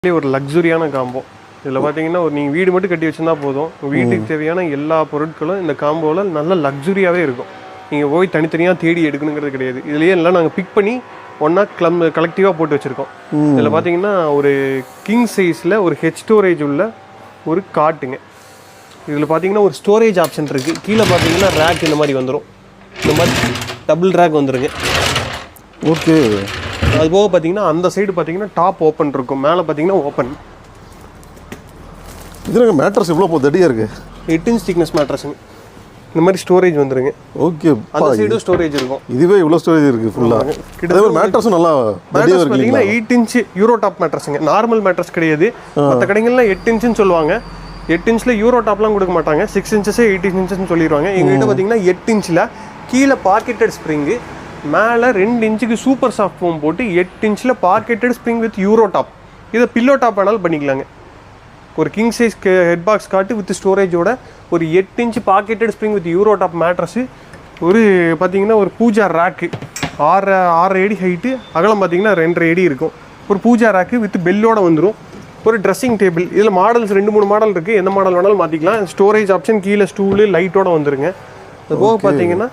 ஒரு லக்ஸுரியான காம்போ. இதில் பார்த்தீங்கன்னா நீங்கள் வீடு மட்டும் கட்டி வச்சுருந்தா போதும். வீட்டுக்கு தேவையான எல்லா பொருட்களும் இந்த காம்போவில் நல்ல லக்ஸுரியாகவே இருக்கும். நீங்கள் போய் தனித்தனியாக தேடி எடுக்கணுங்கிறது கிடையாது. இதுலேயே எல்லாம் நாங்கள் பிக் பண்ணி ஒன்றா கலெக்டிவாக போட்டு வச்சுருக்கோம். இதில் பார்த்தீங்கன்னா ஒரு கிங் சைஸில் ஒரு ஹெச் ஸ்டோரேஜ் உள்ள ஒரு காட்டுங்க. இதில் பார்த்தீங்கன்னா ஒரு ஸ்டோரேஜ் ஆப்ஷன் இருக்குது. கீழே பார்த்தீங்கன்னா ரேக் இந்த மாதிரி வந்துடும். இந்த மாதிரி டபுள் ரேக் வந்துடுங்க. ஓகே. அது போக பார்த்தீங்கன்னா அந்த சைடு பார்த்தீங்கன்னா டாப் ஓப்பன் இருக்கும், மேலே பார்த்தீங்கன்னா ஓப்பன். இதில் மேட்ரஸ் எவ்வளோ தடியாக இருக்குது? 8 inch திக்னஸ் மேட்ரஸுங்க. இந்த மாதிரி ஸ்டோரேஜ் வந்துருங்க. ஓகே. அந்த சைடும் ஸ்டோரேஜ் இருக்கும். இதுவே இவ்வளோ ஸ்டோரேஜ் இருக்குது ஃபுல்லாக. கிட்டத்தட்ட மேட்ரஸும் நல்லா தடியாக இருக்குது. பார்த்தீங்கன்னா 8 inch யூரோ டாப் மேட்ரஸுங்க. நார்மல் மேட்ரஸ் கிடையாது. மற்ற கடைகள்லாம் 8 inchன்னு சொல்லுவாங்க. 8 inchல யூரோ டாப்லாம் கொடுக்க மாட்டாங்க. 6 inches 8 inchன்னு சொல்லிடுவாங்க. எங்ககிட்ட பார்த்தீங்கன்னா 8 inchல கீழே பாக்கெட்டட் ஸ்ப்ரிங்கு, மேலே 2 inch சூப்பர் சாஃப்ட் ஃபோம் போட்டு 8 inchல pocketed spring with euro top. இதை பில்லோ டாப் வேணாலும் பண்ணிக்கலாங்க. ஒரு king size head box cot with ஸ்டோரேஜோட ஒரு 8 inch pocketed spring with euro top mattress. ஒரு பார்த்தீங்கன்னா ஒரு பூஜா ரேக்கு 6 அடி ஹைட்டு, அகலம் பார்த்தீங்கன்னா 2.5 அடி இருக்கும். ஒரு பூஜா ரேக்கு வித் பெல்லோட வந்துடும். ஒரு ட்ரெஸ்ஸிங் டேபிள். இதில் மாடல்ஸ் 2-3 மாடல் இருக்குது. எந்த மாடல் வேணாலும் மாற்றிக்கலாம். ஸ்டோரேஜ் ஆப்ஷன் கீழே ஸ்டூலு லைட்டோட வந்துருங்க. அது போக பார்த்தீங்கன்னா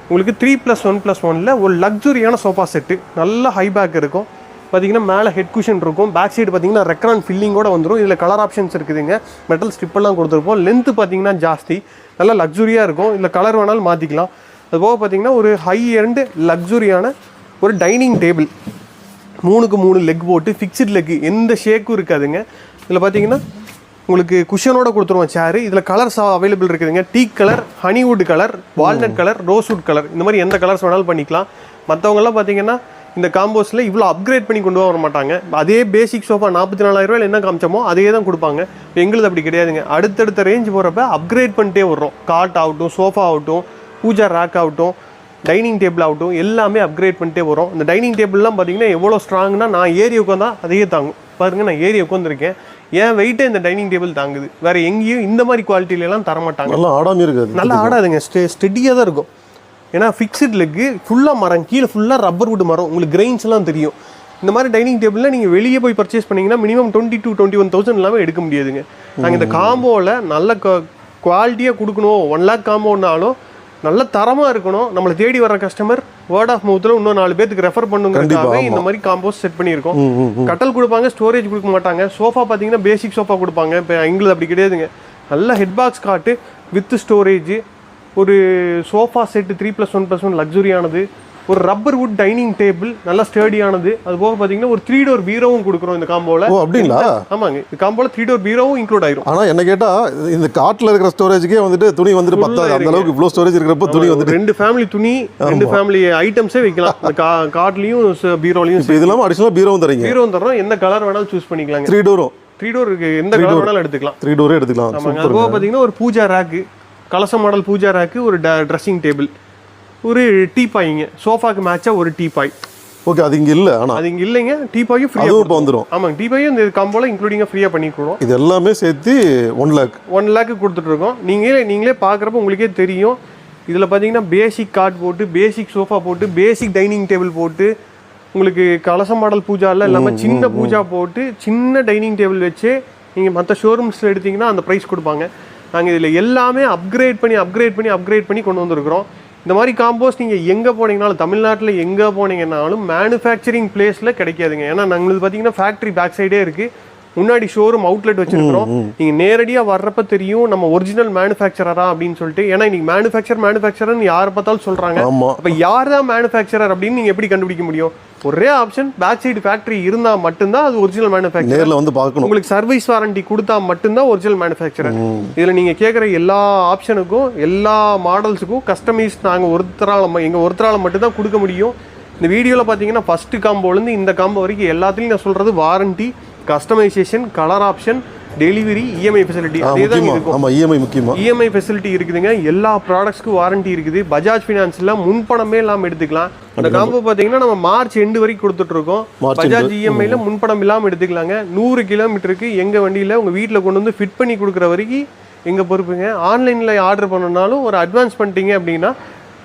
உங்களுக்கு 3+1+1ல் ஒரு லக்ஸுரியான சோஃபா செட்டு. நல்ல ஹை பேக் இருக்கும். பார்த்தீங்கன்னா மேலே ஹெட் குஷன் இருக்கும். பேக் சைடு பார்த்தீங்கன்னா ரெக்ரான் ஃபில்லிங்கோட வந்துடும். இதில் கலர் ஆப்ஷன்ஸ் இருக்குதுங்க. மெட்டல் ஸ்ட்ரிப்பெல்லாம் கொடுத்துருப்போம். லென்த்து பார்த்தீங்கன்னா ஜாஸ்தி, நல்லா லக்ஸுரியாக இருக்கும். இதில் கலர் வேணாலும் மாற்றிக்கலாம். அது போக பார்த்தீங்கன்னா ஒரு ஹை எண்ட் லக்ஸுரியான ஒரு டைனிங் டேபிள். 3க்கு 3 லெக் போட்டு ஃபிக்ஸ்டு லெக், எந்த ஷேக்கும் இருக்காதுங்க. இதில் பார்த்தீங்கன்னா உங்களுக்கு குஷனோட கொடுத்துருவோம் சேரு. இதில் கலர்ஸ் அவைலபிள் இருக்குதுங்க. Teak colour, honeywood colour, walnut colour, rosewood colour, இந்த மாதிரி எந்த கலர்ஸ் வேணாலும் பண்ணிக்கலாம். மற்றவங்கலாம் பார்த்தீங்கன்னா இந்த காம்போஸில் இவ்வளோ அப்கிரேட் பண்ணி கொண்டு வர மாட்டாங்க. அதே பேசிக் சோஃபா 44,000 ரூபாயில் என்ன காமிச்சோமோ அதே தான் கொடுப்பாங்க. எங்களுக்கு அப்படி கிடையாதுங்க. அடுத்தடுத்த ரேஞ்ச் போகிறப்ப அப்கிரேட் பண்ணிட்டே வர்றோம். காட் ஆகட்டும், சோஃபா ஆகட்டும், பூஜா ரேக் ஆகட்டும், டைனிங் டேபிள் ஆகட்டும், எல்லாமே அப்கிரேட் பண்ணிட்டே வரும். இந்த டைனிங் டேபிள்லாம் பார்த்தீங்கன்னா எவ்வளோ ஸ்ட்ராங்னா, நான் ஏறி உட்காந்தா அதையே தாங்கும். பாருங்கள், நான் ஏறி உட்காந்துருக்கேன். ஏன் வெயிட்டே இந்த டைனிங் டேபிள் தாங்குது. வேறு எங்கேயும் இந்த மாதிரி குவாலிட்டியிலலாம் தரமாட்டாங்க. நல்லா ஆடாமல் இருக்காது. நல்லா ஆடாதுங்க. ஸ்டெடியாக தான் இருக்கும். ஏன்னா ஃபிக்ஸ்டு லெக்கு, ஃபுல்லாக மரம், கீழே ஃபுல்லாக ரப்பர் வுட் மரம். உங்களுக்கு கிரெயின்ஸ்லாம் தெரியும். இந்த மாதிரி டைனிங் டேபிளில் நீங்கள் வெளியே போய் பர்ச்சேஸ் பண்ணிங்கன்னா மினிமம் 20,000 to 21,000 இல்லாமல் எடுக்க முடியாதுங்க. நாங்கள் இந்த காம்போவில் நல்ல குவாலிட்டியாக கொடுக்கணும். 1 lakh காம்போனாலும் நல்ல தரமாக இருக்கணும். நம்மளை தேடி வர கஸ்டமர் வேர்ட் ஆஃப் மவுத்தில் இன்னும் 4 பேருக்கு ரெஃபர் பண்ணுங்கிறதுக்காக இந்த மாதிரி காம்போஸ் செட் பண்ணியிருக்கோம். கட்டல் கொடுப்பாங்க, ஸ்டோரேஜ் கொடுக்க மாட்டாங்க. சோஃபா பார்த்தீங்கன்னா பேசிக் சோஃபா கொடுப்பாங்க. இப்போ எங்களுக்கு அப்படி கிடையாதுங்க. நல்ல head box cot with storage, ஒரு சோஃபா செட்டு 3+1+1 லக்ஸுரியானது, ஒரு ரப்பர் வுட் டைனிங் டேபிள் நல்லா ஸ்டர்டியானது. அது போக பார்த்தீங்கன்னா ஒரு 3 door பீரோவும் கொடுக்குறோம் இந்த காம்போவில். ஓ, அப்படிங்களா? ஆமாங்க, இந்த காம்போவில் 3 door பீரோவும் இன்க்ளூட் ஆயிரும். ஆனால் என்ன கேட்டால் இந்த காட்டில் இருக்கிற ஸ்டோரேஜுக்கே வந்துட்டு துணி வந்துட்டு பத்தாது. அந்த அளவுக்கு இவ்வளோ ஸ்டோரேஜ் இருக்கிறப்ப துணி வந்துட்டு 2 ஃபேமிலி துணி, 2 ஃபேமிலி ஐட்டம்ஸே வைக்கலாம். இந்த காட்லையும் பீரோலையும். இப்போ இது இல்லாமல் அடிஷனலாக பீரோவும் தரீங்க. பீரோவும் தரோம். எந்த கலர் வேணாலும் சூஸ் பண்ணிக்கலாங்க. 3 door 3 door இருக்கு. எந்த கலர் வேணாலும் எடுத்துக்கலாம். 3 door எடுத்துக்கலாம். ஆமாங்க. அது போக பார்த்தீங்கன்னா ஒரு பூஜா ரேக்கு, கலச மாடல் பூஜா ரேக்கு, ஒரு ட்ரெஸ்ஸிங் டேபிள், ஒரு டீபாய்ங்க. சோஃபாக்கு மேட்சாக ஒரு டீபாய். ஓகே, அது இங்கே இல்லை. ஆனால் அது இங்கே இல்லைங்க. டீபாயும் ஃப்ரீயாக இப்போ வந்துடும். ஆமாங்க, டீபாயும் இந்த காம்போல இன்க்ளூடிங்காக ஃப்ரீயாக பண்ணிக்கிறோம். இது எல்லாமே சேர்த்து 1 lakh 1 lakh கொடுத்துட்ருக்கோம். நீங்களே பார்க்குறப்ப உங்களுக்கே தெரியும். இதில் பார்த்தீங்கன்னா பேசிக் கார்ட் போட்டு, பேசிக் சோஃபா போட்டு, பேசிக் டைனிங் டேபிள் போட்டு, உங்களுக்கு கலச மாடல் பூஜாவில் இல்லாமல் சின்ன பூஜா போட்டு, சின்ன டைனிங் டேபிள் வச்சு நீங்கள் மற்ற ஷோரூம்ஸில் எடுத்திங்கன்னா அந்த ப்ரைஸ் கொடுப்பாங்க. நாங்கள் இதில் எல்லாமே அப்கிரேட் பண்ணி கொண்டு வந்திருக்கிறோம். இந்த மாதிரி காம்போஸ் நீங்கள் எங்கே போனீங்கனாலும், தமிழ்நாட்டில் எங்கே போனீங்கன்னாலும் மேனுஃபேக்சரிங் பிளேஸில் கிடைக்காதுங்க. ஏன்னா நாங்கள் பார்த்தீங்கன்னா ஃபேக்ட்ரி பேக் சைடே இருக்குது. முன்னாடி ஷோரூம் அவுட்லெட் வச்சுருக்கிறோம். நீங்கள் நேரடியாக வர்றப்ப தெரியும் நம்ம ஒரிஜினல் மேனுஃபேக்சரரா அப்படின்னு சொல்லிட்டு. ஏன்னா இன்னைக்கு மேனுஃபேக்சர்னு யாரை பார்த்தாலும் சொல்கிறாங்க. அப்போ யார் தான் மேனுஃபேக்சரர் அப்படின்னு நீங்கள் எப்படி கண்டுபிடிக்க முடியும்? ஒரே ஆப்ஷன், பேக் சைடு ஃபேக்ட்ரி இருந்தால் மட்டும்தான் அது ஒரிஜினல் மேனுஃபேக்சர். நேரில் வந்து பார்க்கணும். உங்களுக்கு சர்வீஸ் வாரண்டி கொடுத்தா மட்டும்தான் ஒரிஜினல் மேனுஃபேக்சரர். இதில் நீங்கள் கேட்குற எல்லா ஆப்ஷனுக்கும், எல்லா மாடல்ஸுக்கும் கஸ்டமைஸ் நாங்கள் ஒருத்தரால் மட்டும்தான் கொடுக்க முடியும். இந்த வீடியோவில் பார்த்தீங்கன்னா ஃபஸ்ட்டு காம்போலேருந்து இந்த காம்போ வரைக்கும் எல்லாத்துலேயும் நான் சொல்கிறது warranty, customisation, colour option, delivery, EMI facility. அதே தான் இருக்கும். ஆமாம், இஎம்ஐ முக்கியமாக. இஎம்ஐ ஃபெசிலிட்டி இருக்குதுங்க. எல்லா ப்ராடக்ட்ஸ்க்கும் வாரண்டி இருக்குது. பஜாஜ் ஃபினான்ஸில் முன்பணமே இல்லாமல் எடுத்துக்கலாம். அந்த காம்போ பார்த்தீங்கன்னா நம்ம மார்ச் எண்டு வரைக்கும் கொடுத்துட்ருக்கோம். பஜாஜ் இஎம்ஐயில் முன்பணம் இல்லாமல் எடுத்துக்கலாங்க. 100 கிலோமீட்டருக்கு எங்கள் வண்டியில் உங்கள் வீட்டில் கொண்டு வந்து ஃபிட் பண்ணி கொடுக்குற வரைக்கும் எங்கள் பொறுப்புங்க. ஆன்லைனில் ஆர்டர் பண்ணனாலும் ஒரு அட்வான்ஸ் பண்ணிட்டீங்க அப்படின்னா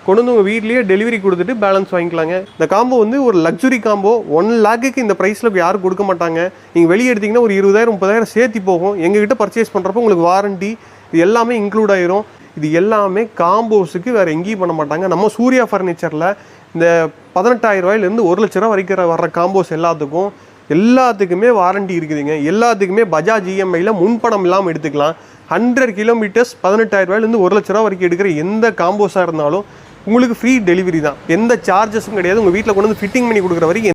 கொண்டு வந்து உங்கள் வீட்லேயே டெலிவரி கொடுத்துட்டு பேலன்ஸ் வாங்கிக்கலாங்க. இந்த காம்போ வந்து ஒரு லக்ஸுரி காம்போ. 1 லேக்குக்கு இந்த ப்ரைஸில் யாரும் கொடுக்க மாட்டாங்க. நீங்கள் வெளியே எடுத்திங்கன்னா ஒரு 20,000 30,000 சேர்த்து போகும். எங்ககிட்ட பர்ச்சேஸ் பண்ணுறப்போ உங்களுக்கு வாரண்டி இது எல்லாமே இன்க்ளூட் ஆயிரும். இது எல்லாமே காம்போஸுக்கு வேறு எங்கேயும் பண்ண மாட்டாங்க. நம்ம சூர்யா ஃபர்னிச்சரில் இந்த 18,000 ரூபாயிலேருந்து 1 லட்ச ரூபா வரைக்கும் வர்ற காம்போஸ் எல்லாத்துக்குமே வாரண்டி இருக்குதுங்க. எல்லாத்துக்குமே பஜாஜ் இஎம்ஐயில் முன்பணம் இல்லாமல் எடுத்துக்கலாம். 100 கிலோமீட்டர்ஸ் 18,000 ரூபாயிலேருந்து 1 லட்ச ரூபா வரைக்கும் எடுக்கிற எந்த காம்போஸாக இருந்தாலும் உங்களுக்கு ஃப்ரீ டெலிவரி தான். எந்த சார்ஜஸும் கிடையாது. உங்கள் வீட்டில் கொண்டு வந்து ஃபிட்டிங் பண்ணி கொடுக்குற வரைக்கும்